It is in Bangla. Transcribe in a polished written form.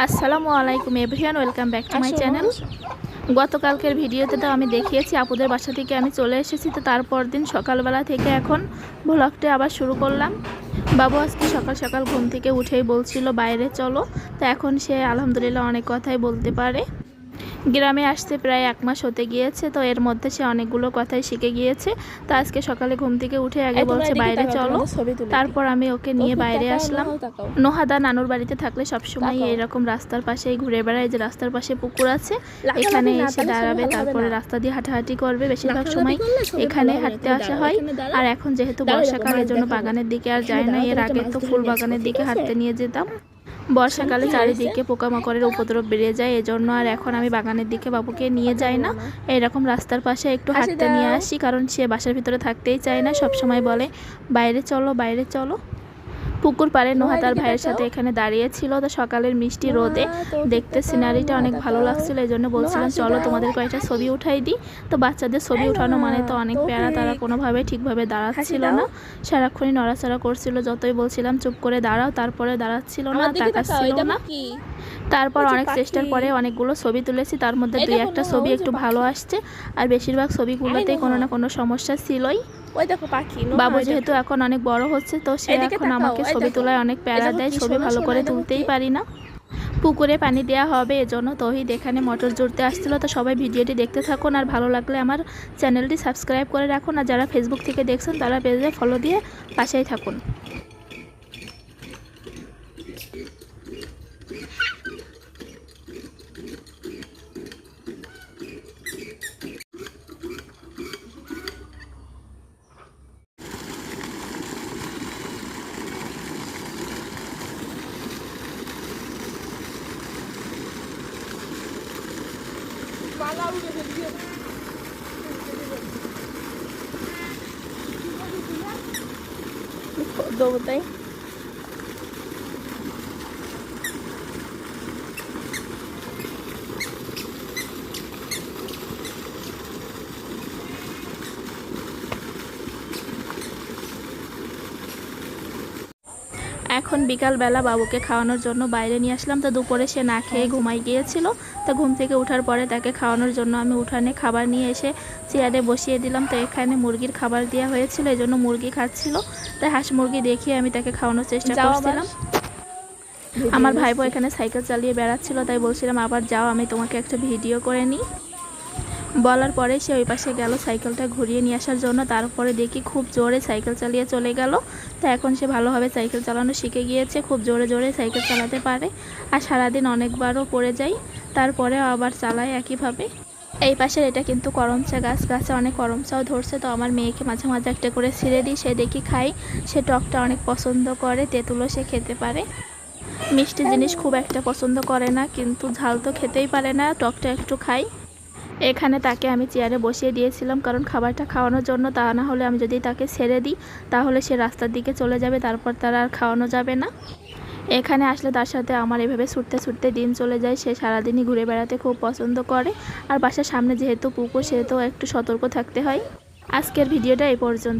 আসসালামু আলাইকুম everyone, welcome back to my channel. গতকালকের ভিডিওতে তো আমি দেখিয়েছি আপুদের বাসা থেকে আমি চলে এসেছি। তো তারপর দিন সকালবেলা থেকে এখন ব্লগটা আবার শুরু করলাম। বাবু আজকে সকাল সকাল ঘুম থেকে উঠেই বলছিল বাইরে চলো। তো এখন সে আলহামদুলিল্লাহ অনেক কথাই বলতে পারে। গ্রামে আসতে প্রায় 1 মাস হতে গিয়েছে, তো এর মধ্যে সে অনেকগুলো কথাই শিখে গিয়েছে। তো আজকে সকালে ঘুম থেকে উঠে আগে বলছে বাইরে চলো, তারপর আমি ওকে নিয়ে বাইরে আসলাম। নোহাদা নানুর বাড়িতে থাকলে সবসময় এরকম রাস্তার পাশেই ঘুরে বেড়ায়। যে রাস্তার পাশে পুকুর আছে, এখানে এসে দাঁড়াবে, তারপরে রাস্তা দিয়ে হাঁটাহাঁটি করবে। বেশিরভাগ সময় এখানে হাঁটতে আসা হয়। আর এখন যেহেতু বর্ষাকাল, এর জন্য বাগানের দিকে আর যায় না। এর আগে তো ফুল বাগানের দিকে হাঁটতে নিয়ে যেতাম। বর্ষাকালে চারিদিকে পোকামাকড়ের উপদ্রব বেড়ে যায়, এজন্য আর এখন আমি বাগানের দিকে বাবুকে নিয়ে যাই না। এরকম রাস্তার পাশে একটু হাঁটতে নিয়ে আসি, কারণ সে বাসার ভিতরে থাকতেই চায় না, সব সময় বলে বাইরে চলো বাইরে চলো। পুকুর পাড়ে নোহা তার ভাইয়ের সাথে এখানে দাঁড়িয়েছিল। তো সকালের মিষ্টি রোদে দেখতে সিনারিটা অনেক ভালো লাগছিল, এই জন্য বলছিলাম চলো তোমাদের কয়েকটা ছবি উঠাই দিই। তো বাচ্চাদের ছবি উঠানো মানে তো অনেক প্যারা, তারা কোনোভাবে ঠিকভাবে দাঁড়াচ্ছিল না, সারাক্ষণই নড়াচড়া করছিল। যতই বলছিলাম চুপ করে দাঁড়াও, তারপরে দাঁড়াচ্ছিল না, তাকাচ্ছিল না। তারপর অনেক চেষ্টার পরে অনেকগুলো ছবি তুলেছি, তার মধ্যে 2-1টা ছবি একটু ভালো আসছে, আর বেশিরভাগ ছবিগুলোতেই কোনো না কোনো সমস্যা ছিলই। বাবু যেহেতু এখন অনেক বড় হচ্ছে, তো সে এখন আমাকে ছবি তোলায় অনেক প্যারা দেয়, ছবি ভালো করে তুলতেই পারি না। পুকুরে পানি দেওয়া হবে, এজন্য তহিদ এখানে মোটর জুড়তে আসছিল। তো সবাই ভিডিওটি দেখতে থাকুন, আর ভালো লাগলে আমার চ্যানেলটি সাবস্ক্রাইব করে রাখুন, আর যারা ফেসবুক থেকে দেখছেন তারা পেজে ফলো দিয়ে পাশেই থাকুন। দৌড়াই এখন বিকালবেলা বাবুকে খাওয়ানোর জন্য বাইরে নিয়ে আসলাম। তো দুপুরে সে না খেয়ে ঘুমাই গিয়েছিল। তো ঘুম থেকে ওঠার পরে তাকে খাওয়ানোর জন্য আমি উঠানে খাবার নিয়ে এসে চেয়ারে বসিয়ে দিলাম। তো এখানে মুরগির খাবার দেওয়া হয়েছিল, এই জন্য মুরগি খাচ্ছিল। তাই হাঁস মুরগি দেখিয়ে আমি তাকে খাওয়ানোর চেষ্টা করছিলাম। আমার ভাইপো এখানে সাইকেল চালিয়ে বেড়াচ্ছিল, তাই বলছিলাম আবার যাও, আমি তোমাকে একটা ভিডিও করে নিই। বলার পরে সে ওই পাশে গেল সাইকেলটা ঘুরিয়ে নিয়ে আসার জন্য। তারপরে দেখি খুব জোরে সাইকেল চালিয়ে চলে গেল। তো এখন সে ভালোভাবে সাইকেল চালানো শিখে গিয়েছে, খুব জোরে জোরে সাইকেল চালাতে পারে। আর সারাদিন অনেকবারও পড়ে যায়, তারপরেও আবার চালায় একইভাবে। এই পাশের এটা কিন্তু করমচা গাছ, গাছে অনেক করমচাও ধরছে। তো আমার মেয়েকে মাঝে মাঝে একটা করে ছিঁড়ে দিই, সে দেখি খাই। সে টকটা অনেক পছন্দ করে, তেঁতুলও সে খেতে পারে। মিষ্টি জিনিস খুব একটা পছন্দ করে না, কিন্তু ঝাল তো খেতেই পারে না, টকটা একটু খাই। এখানে তাকে আমি চেয়ারে বসিয়ে দিয়েছিলাম, কারণ খাবারটা খাওয়ানোর জন্য। তা না হলে আমি যদি তাকে ছেড়ে দিই, তাহলে সে রাস্তার দিকে চলে যাবে, তারপর তার আর খাওয়ানো যাবে না। এখানে আসলে তার সাথে আমার এভাবে ছুটতে ছুটতে দিন চলে যায়। সে সারাদিনই ঘুরে বেড়াতে খুব পছন্দ করে, আর বাসার সামনে যেহেতু পুকুর, সেহেতু একটু সতর্ক থাকতে হয়। আজকের ভিডিওটা এই পর্যন্ত।